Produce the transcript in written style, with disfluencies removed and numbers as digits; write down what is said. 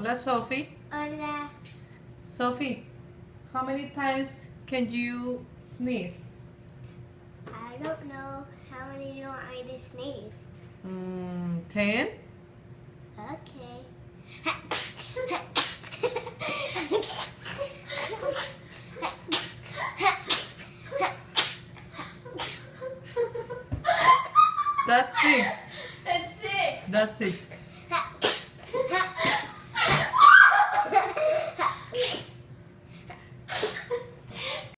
Hola, Sophie. Hola. Sophie, how many times can you sneeze? I don't know how many do you want me to sneeze. 10? Okay. That's 6. That's 6. That's it.